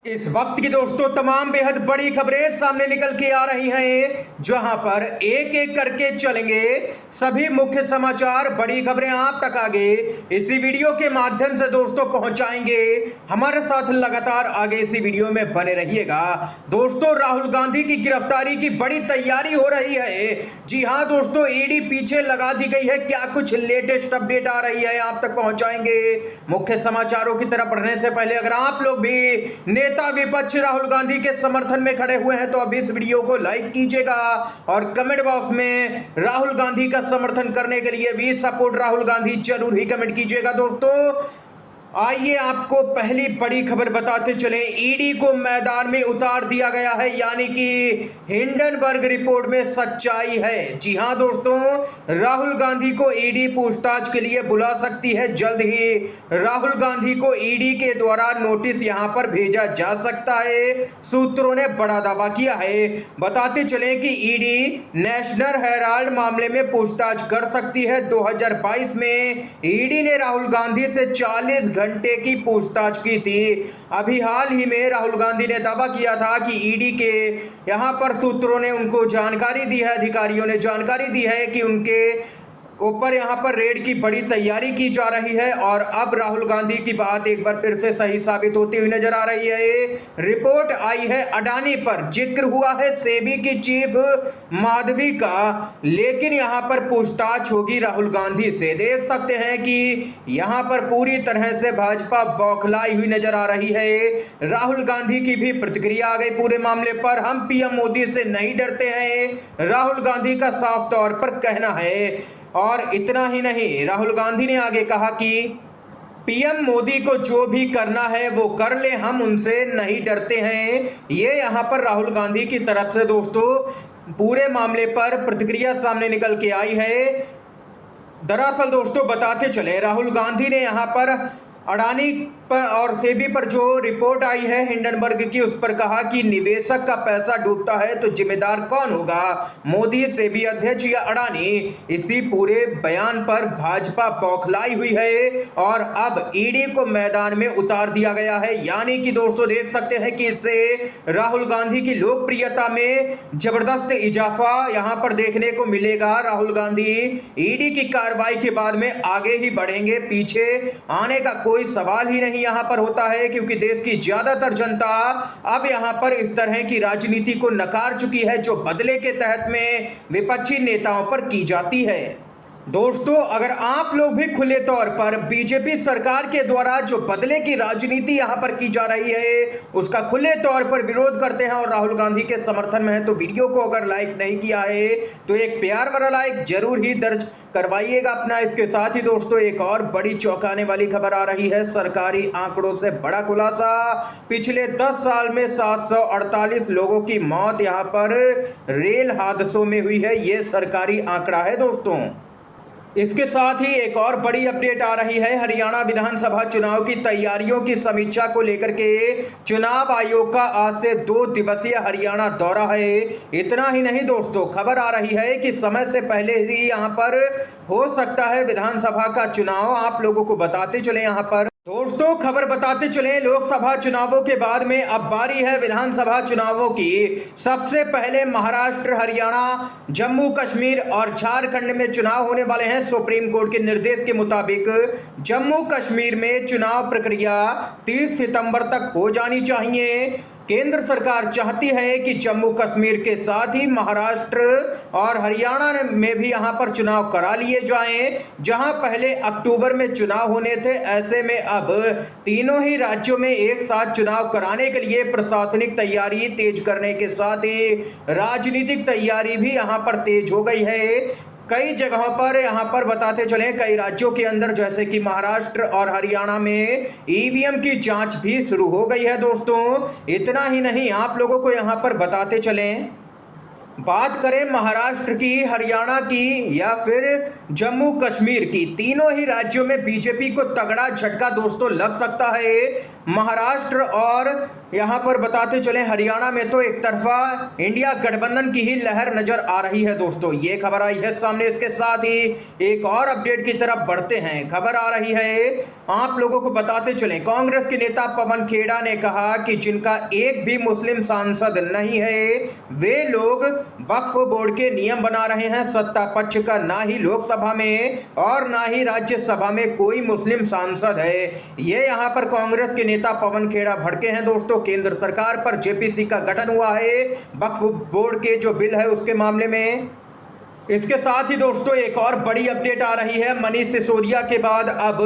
इस वक्त की दोस्तों तमाम बेहद बड़ी खबरें सामने निकल के आ रही हैं, जहां पर एक एक करके चलेंगे सभी मुख्य समाचार। बड़ी खबरें आप तक आगे इसी वीडियो के माध्यम से दोस्तों पहुंचाएंगे। हमारे साथ लगातार आगे इसी वीडियो में बने रहिएगा। दोस्तों, राहुल गांधी की गिरफ्तारी की बड़ी तैयारी हो रही है। जी हां दोस्तों, ईडी पीछे लगा दी गई है। क्या कुछ लेटेस्ट अपडेट आ रही है, आप तक पहुंचाएंगे। मुख्य समाचारों की तरफ बढ़ने से पहले अगर आप लोग भी नेता विपक्ष राहुल गांधी के समर्थन में खड़े हुए हैं तो अभी इस वीडियो को लाइक कीजिएगा और कमेंट बॉक्स में राहुल गांधी का समर्थन करने के लिए वी सपोर्ट राहुल गांधी जरूर ही कमेंट कीजिएगा। दोस्तों, आइए आपको पहली बड़ी खबर बताते चले। ईडी को मैदान में उतार दिया गया है, यानी कि हिंडनबर्ग रिपोर्ट में सच्चाई है। जी हां दोस्तों, राहुल गांधी को ईडी पूछताछ के लिए बुला सकती है। जल्द ही राहुल गांधी को ईडी के द्वारा नोटिस यहां पर भेजा जा सकता है, सूत्रों ने बड़ा दावा किया है। बताते चले कि ईडी नेशनल हेराल्ड मामले में पूछताछ कर सकती है। 2022 में ईडी ने राहुल गांधी से 40 घंटे की पूछताछ की थी। अभी हाल ही में राहुल गांधी ने दावा किया था कि ईडी के यहां पर सूत्रों ने उनको जानकारी दी है, अधिकारियों ने जानकारी दी है कि उनके ऊपर यहां पर रेड की बड़ी तैयारी की जा रही है। और अब राहुल गांधी की बात एक बार फिर से सही साबित होती हुई नजर आ रही है। रिपोर्ट आई है अडानी पर, जिक्र हुआ है सेबी की चीफ माधवी का, लेकिन यहां पर पूछताछ होगी राहुल गांधी से। देख सकते हैं कि यहां पर पूरी तरह से भाजपा बौखलाई हुई नजर आ रही है। राहुल गांधी की भी प्रतिक्रिया आ गई पूरे मामले पर। हम पीएम मोदी से नहीं डरते हैं, राहुल गांधी का साफ तौर पर कहना है। और इतना ही नहीं, राहुल गांधी ने आगे कहा कि पीएम मोदी को जो भी करना है वो कर ले, हम उनसे नहीं डरते हैं। ये यहाँ पर राहुल गांधी की तरफ से दोस्तों पूरे मामले पर प्रतिक्रिया सामने निकल के आई है। दरअसल दोस्तों बताते चले, राहुल गांधी ने यहाँ पर अडानी पर और सेबी पर जो रिपोर्ट आई है हिंडनबर्ग की, उस पर कहा कि निवेशक का पैसा डूबता है तो जिम्मेदार कौन होगा, मोदी, सेबी अध्यक्ष या अडानी। इसी पूरे बयान पर भाजपा बौखलाई हुई है और अब ईडी को मैदान में उतार दिया गया है। यानी कि दोस्तों देख सकते हैं कि इससे राहुल गांधी की लोकप्रियता में जबरदस्त इजाफा यहां पर देखने को मिलेगा। राहुल गांधी ईडी की कार्रवाई के बाद में आगे ही बढ़ेंगे, पीछे आने का कोई सवाल ही नहीं यहां पर होता है, क्योंकि देश की ज्यादातर जनता अब यहां पर इस तरह की राजनीति को नकार चुकी है जो बदले के तहत में विपक्षी नेताओं पर की जाती है। दोस्तों, अगर आप लोग भी खुले तौर पर बीजेपी सरकार के द्वारा जो बदले की राजनीति यहां पर की जा रही है उसका खुले तौर पर विरोध करते हैं और राहुल गांधी के समर्थन में है, तो वीडियो को अगर लाइक नहीं किया है तो एक प्यार भरा लाइक जरूर ही दर्ज करवाइएगा अपना। इसके साथ ही दोस्तों एक और बड़ी चौंकाने वाली खबर आ रही है। सरकारी आंकड़ों से बड़ा खुलासा, पिछले 10 साल में 748 लोगों की मौत यहां पर रेल हादसों में हुई है। ये सरकारी आंकड़ा है दोस्तों। इसके साथ ही एक और बड़ी अपडेट आ रही है। हरियाणा विधानसभा चुनाव की तैयारियों की समीक्षा को लेकर के चुनाव आयोग का आज से 2 दिवसीय हरियाणा दौरा है। इतना ही नहीं दोस्तों, खबर आ रही है कि समय से पहले ही यहां पर हो सकता है विधानसभा का चुनाव। आप लोगों को बताते चले यहां पर दोस्तों, खबर बताते चले, लोकसभा चुनावों के बाद में अब बारी है विधानसभा चुनावों की। सबसे पहले महाराष्ट्र, हरियाणा, जम्मू कश्मीर और झारखंड में चुनाव होने वाले हैं। सुप्रीम कोर्ट के निर्देश के मुताबिक जम्मू कश्मीर में चुनाव प्रक्रिया 30 सितंबर तक हो जानी चाहिए। केंद्र सरकार चाहती है कि जम्मू कश्मीर के साथ ही महाराष्ट्र और हरियाणा में भी यहां पर चुनाव करा लिए जाएं, जहां पहले अक्टूबर में चुनाव होने थे। ऐसे में अब तीनों ही राज्यों में एक साथ चुनाव कराने के लिए प्रशासनिक तैयारी तेज करने के साथ ही राजनीतिक तैयारी भी यहां पर तेज हो गई है। कई जगहों पर यहां पर बताते चले, कई राज्यों के अंदर जैसे कि महाराष्ट्र और हरियाणा में ईवीएम की जांच भी शुरू हो गई है दोस्तों। इतना ही नहीं, आप लोगों को यहां पर बताते चलें, बात करें महाराष्ट्र की, हरियाणा की या फिर जम्मू कश्मीर की, तीनों ही राज्यों में बीजेपी को तगड़ा झटका दोस्तों लग सकता है। महाराष्ट्र और यहाँ पर बताते चले हरियाणा में तो एक तरफा इंडिया गठबंधन की ही लहर नजर आ रही है दोस्तों। ये खबर आई है सामने। इसके साथ ही एक और अपडेट की तरफ बढ़ते हैं। खबर आ रही है, आप लोगों को बताते चले, कांग्रेस के नेता पवन खेड़ा ने कहा कि जिनका एक भी मुस्लिम सांसद नहीं है वे लोग वक्फ बोर्ड के नियम बना रहे हैं। सत्ता पक्ष का ना ही लोकसभा में और ना ही राज्यसभा में कोई मुस्लिम सांसद है। ये यहाँ पर कांग्रेस के नेता पवन खेड़ा भड़के हैं दोस्तों। केंद्र सरकार पर जेपीसी का गठन हुआ है वक्फ बोर्ड के जो बिल है उसके मामले में। इसके साथ ही दोस्तों एक और बड़ी अपडेट आ रही है। मनीष सिसोदिया के बाद अब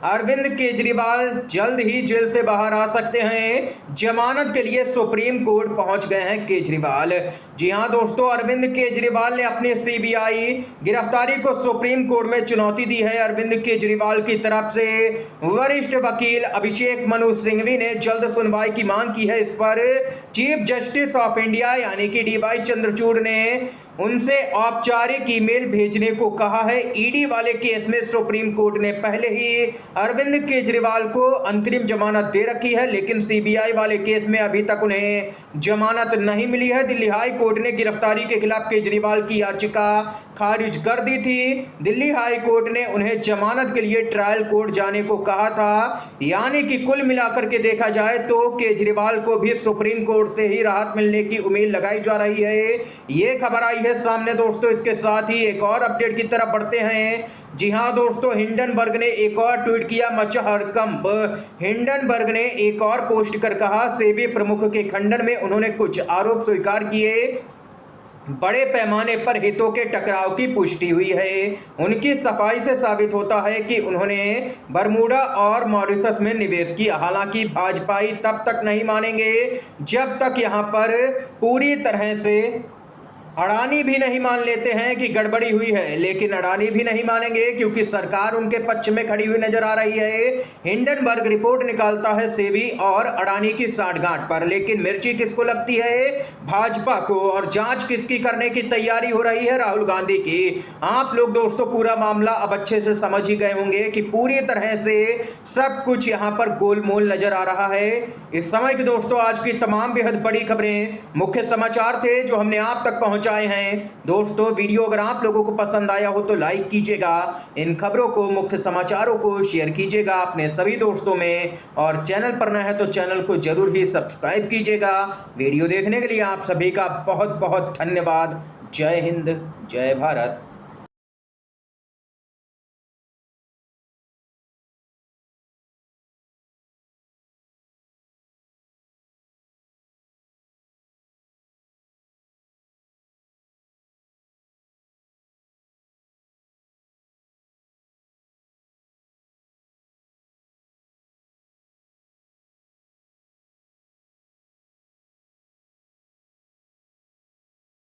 अरविंद केजरीवाल जल्द ही जेल से बाहर आ सकते हैं। जमानत के लिए सुप्रीम कोर्ट पहुंच गए हैं केजरीवाल। जी हां दोस्तों, अरविंद केजरीवाल ने अपनी सीबीआई गिरफ्तारी को सुप्रीम कोर्ट में चुनौती दी है। अरविंद केजरीवाल की तरफ से वरिष्ठ वकील अभिषेक मनु सिंघवी ने जल्द सुनवाई की मांग की है। इस पर चीफ जस्टिस ऑफ इंडिया यानी कि डीवाई चंद्रचूड़ ने उनसे औपचारिक ईमेल भेजने को कहा है। ईडी वाले केस में सुप्रीम कोर्ट ने पहले ही अरविंद केजरीवाल को अंतरिम जमानत दे रखी है, लेकिन सीबीआई वाले केस में अभी तक उन्हें जमानत नहीं मिली है। दिल्ली हाई कोर्ट ने गिरफ्तारी के खिलाफ केजरीवाल की याचिका खारिज कर दी थी। दिल्ली हाई कोर्ट ने उन्हें जमानत के लिए ट्रायल कोर्ट जाने को कहा था। यानी कि कुल मिलाकर के देखा जाए तो केजरीवाल को भी सुप्रीम कोर्ट से ही राहत मिलने की उम्मीद लगाई जा रही है। ये खबर आई है सामने दोस्तों। इसके साथ ही एक और अपडेट की तरफ बढ़ते हैं। जी हां दोस्तों, हिंडनबर्ग ने एक और ट्वीट किया, मचा हड़कंप। हिंडनबर्ग ने एक और पोस्ट कर कहा, सेबी प्रमुख के खंडन में उन्होंने कुछ आरोप स्वीकार किए। बड़े पैमाने पर हितों के टकराव की पुष्टि हुई है। उनकी सफाई से साबित होता है कि उन्होंने बरमूडा और मॉरिशस में निवेश किया। हालांकि भाजपाई तब तक नहीं मानेंगे जब तक यहां पर पूरी तरह से अडानी भी नहीं मान लेते हैं कि गड़बड़ी हुई है। लेकिन अडानी भी नहीं मानेंगे क्योंकि सरकार उनके पक्ष में खड़ी हुई नजर आ रही है। हिंडनबर्ग रिपोर्ट निकालता है सेबी और अडानी की साठगांठ पर, लेकिन मिर्ची किसको लगती है? भाजपा को। और जांच किसकी करने की तैयारी हो रही है? राहुल गांधी की। आप लोग दोस्तों पूरा मामला अब अच्छे से समझ ही गए होंगे कि पूरी तरह से सब कुछ यहाँ पर गोलमोल नजर आ रहा है। इस समय की दोस्तों आज की तमाम बेहद बड़ी खबरें, मुख्य समाचार थे जो हमने आप तक पहुंचाए हैं। दोस्तों वीडियो अगर आप लोगों को पसंद आया हो तो लाइक कीजिएगा, इन खबरों को, मुख्य समाचारों को शेयर कीजिएगा अपने सभी दोस्तों में, और चैनल पर नए हैं तो चैनल को जरूर ही सब्सक्राइब कीजिएगा। वीडियो देखने के लिए आप सभी का बहुत बहुत धन्यवाद। जय हिंद, जय भारत।